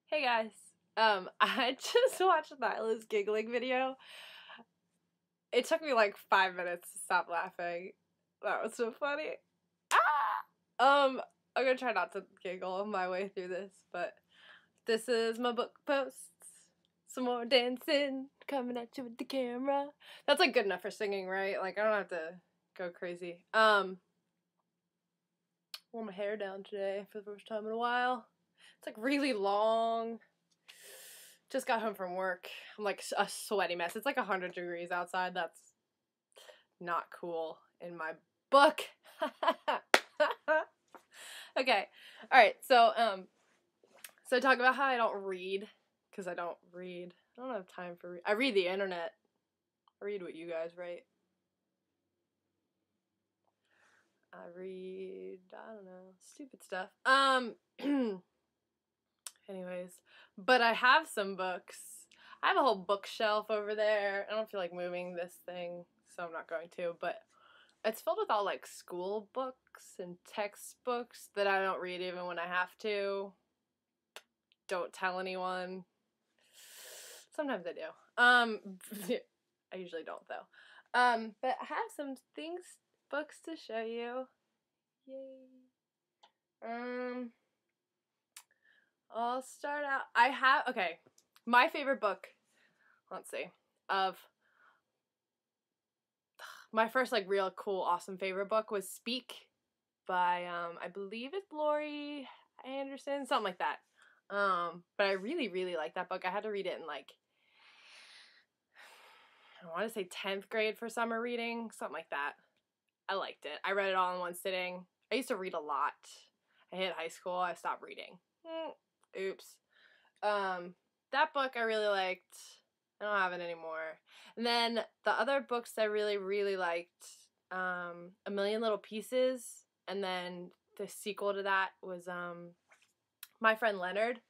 Hey guys. I just watched Nyla's giggling video. It took me like 5 minutes to stop laughing. That was so funny. I'm gonna try not to giggle my way through this, but this is my book posts. Some more dancing, coming at you with the camera. That's like good enough for singing, right? Like I don't have to go crazy. Wore my hair down today for the first time in a while. It's like really long. Just got home from work. I'm like a sweaty mess. It's like 100 degrees outside. That's not cool in my book. Okay. All right. So talk about how I don't read because I don't read. I don't have time for I read the internet. I read what you guys write. I read, I don't know, stupid stuff. Anyways, but I have some books. I have a whole bookshelf over there. I don't feel like moving this thing, so I'm not going to, but it's filled with all like school books and textbooks that I don't read even when I have to. Don't tell anyone. Sometimes I do. I usually don't though. But I have some books to show you. Yay. I'll start out. Okay, my favorite book, let's see, of my first like real cool awesome favorite book was Speak by I believe it's Laurie Anderson, something like that. But I really like that book. I had to read it in like I want to say 10th grade for summer reading, something like that. I liked it. I read it all in one sitting. I used to read a lot. I hit high school, I stopped reading. Oops. That book I really liked. I don't have it anymore. And then the other books I really liked, A Million Little Pieces, and then the sequel to that was My Friend Leonard.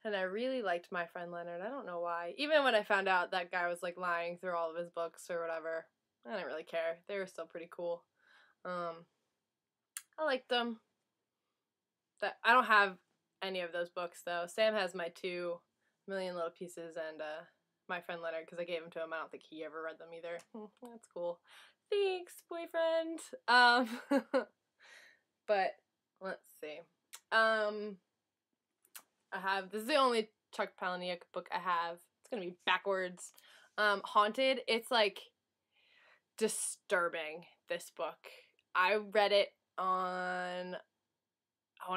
And I really liked My Friend Leonard. I don't know why. Even when I found out that guy was like lying through all of his books or whatever, I didn't really care. They were still pretty cool. I liked them. I don't have any of those books though. Sam has my 2 Million Little Pieces and My Friend Leonard because I gave them to him. I don't think he ever read them either. That's cool. Thanks, boyfriend. But let's see. This is the only Chuck Palahniuk book I have. It's gonna be backwards. Haunted. It's like disturbing, this book. I read it when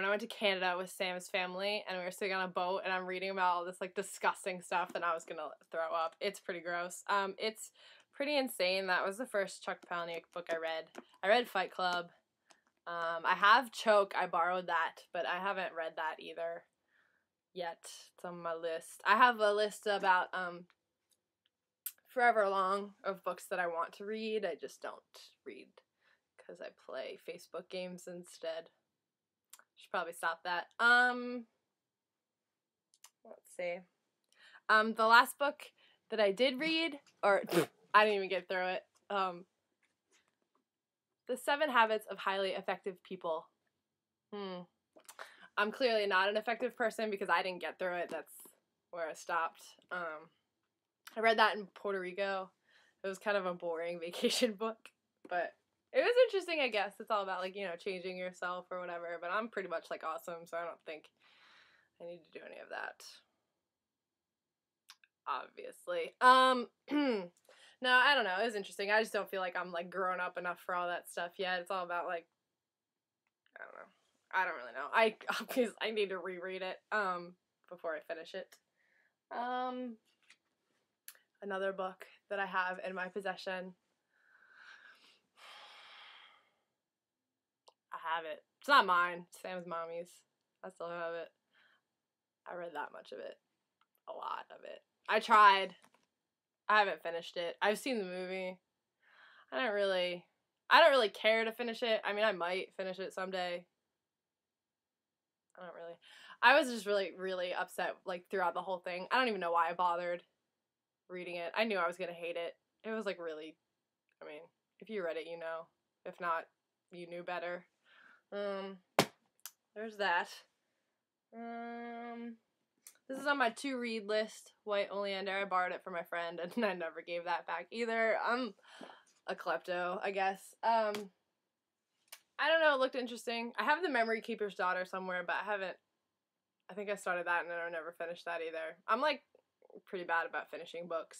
I went to Canada with Sam's family, and we were sitting on a boat, and I'm reading about all this like disgusting stuff, and I was gonna throw up. It's pretty gross. It's pretty insane. That was the first Chuck Palahniuk book I read. I read Fight Club. I have Choke. I borrowed that, but I haven't read that either yet. It's on my list. I have a list about forever long of books that I want to read. I just don't read because I play Facebook games instead. Should probably stop that. Let's see. The last book that I did read, or I didn't even get through it. The 7 Habits of Highly Effective People. I'm clearly not an effective person because I didn't get through it. That's where I stopped. I read that in Puerto Rico. It was kind of a boring vacation book, but it was interesting, I guess. It's all about, like, you know, changing yourself or whatever, but I'm pretty much, like, awesome, so I don't think I need to do any of that. Obviously. No, I don't know. It was interesting. I just don't feel like I'm, like, grown up enough for all that stuff yet. It's all about, like, I don't know. I don't really know. I need to reread it, before I finish it. Another book that I have in my possession. I have it. It's not mine. It's Sam's mommy's. I still have it. I read that much of it. A lot of it. I tried. I haven't finished it. I've seen the movie. I don't really care to finish it. I mean, I might finish it someday. I was just really upset, like, throughout the whole thing. I don't even know why I bothered reading it. I knew I was gonna hate it. It was, like, really, I mean, if you read it, you know. If not, you knew better. There's that. This is on my to-read list, White Oleander. I borrowed it from my friend, and I never gave that back either. I'm a klepto, I guess. I don't know, it looked interesting. I have The Memory Keeper's Daughter somewhere, but I think I started that and then I never finished that either. I'm, like, pretty bad about finishing books.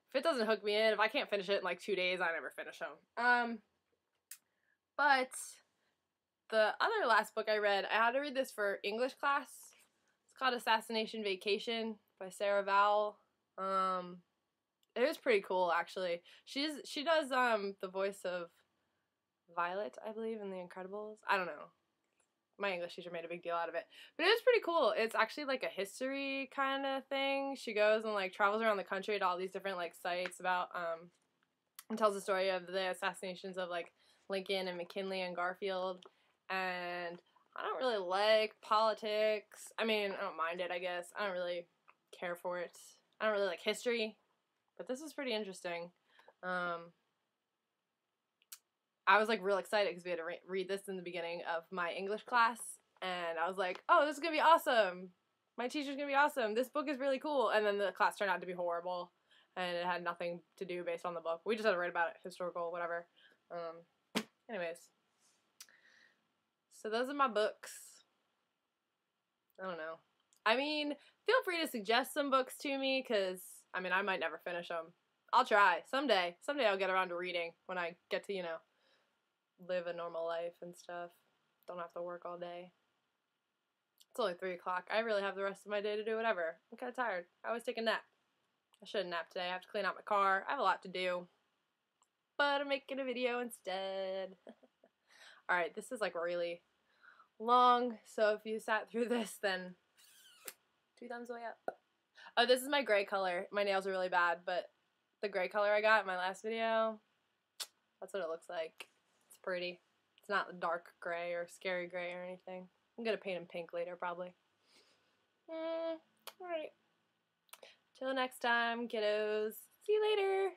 If it doesn't hook me in, if I can't finish it in, like, 2 days, I never finish them. But the other last book I read, I had to read this for English class. It's called Assassination Vacation by Sarah Vowell. It was pretty cool, actually. She does the voice of Violet, I believe, in The Incredibles. I don't know. My English teacher made a big deal out of it. But it was pretty cool. It's actually like a history kind of thing. She goes and like travels around the country to all these different like sites about and tells the story of the assassinations of like Lincoln and McKinley and Garfield. And I don't really like politics. I mean, I don't mind it, I guess. I don't really care for it. I don't really like history. But this is pretty interesting. I was, like, real excited because we had to read this in the beginning of my English class, and I was like, oh, this is going to be awesome. My teacher's going to be awesome. This book is really cool. And then the class turned out to be horrible, and it had nothing to do based on the book. We just had to write about it, historical, whatever. Anyways. So those are my books. I don't know. I mean, feel free to suggest some books to me, because, I mean, I might never finish them. I'll try. Someday. Someday I'll get around to reading when I get to, you know, live a normal life and stuff. Don't have to work all day. It's only 3 o'clock. I really have the rest of my day to do whatever. I'm kind of tired. I always take a nap. I should have napped today. I have to clean out my car. I have a lot to do. But I'm making a video instead. Alright, this is like really long, so if you sat through this, then 2 thumbs way up. Oh, this is my gray color. My nails are really bad, but the gray color I got in my last video, that's what it looks like. It's pretty. It's not dark gray or scary gray or anything. I'm gonna paint them pink later, probably. Alright. Till next time, kiddos. See you later.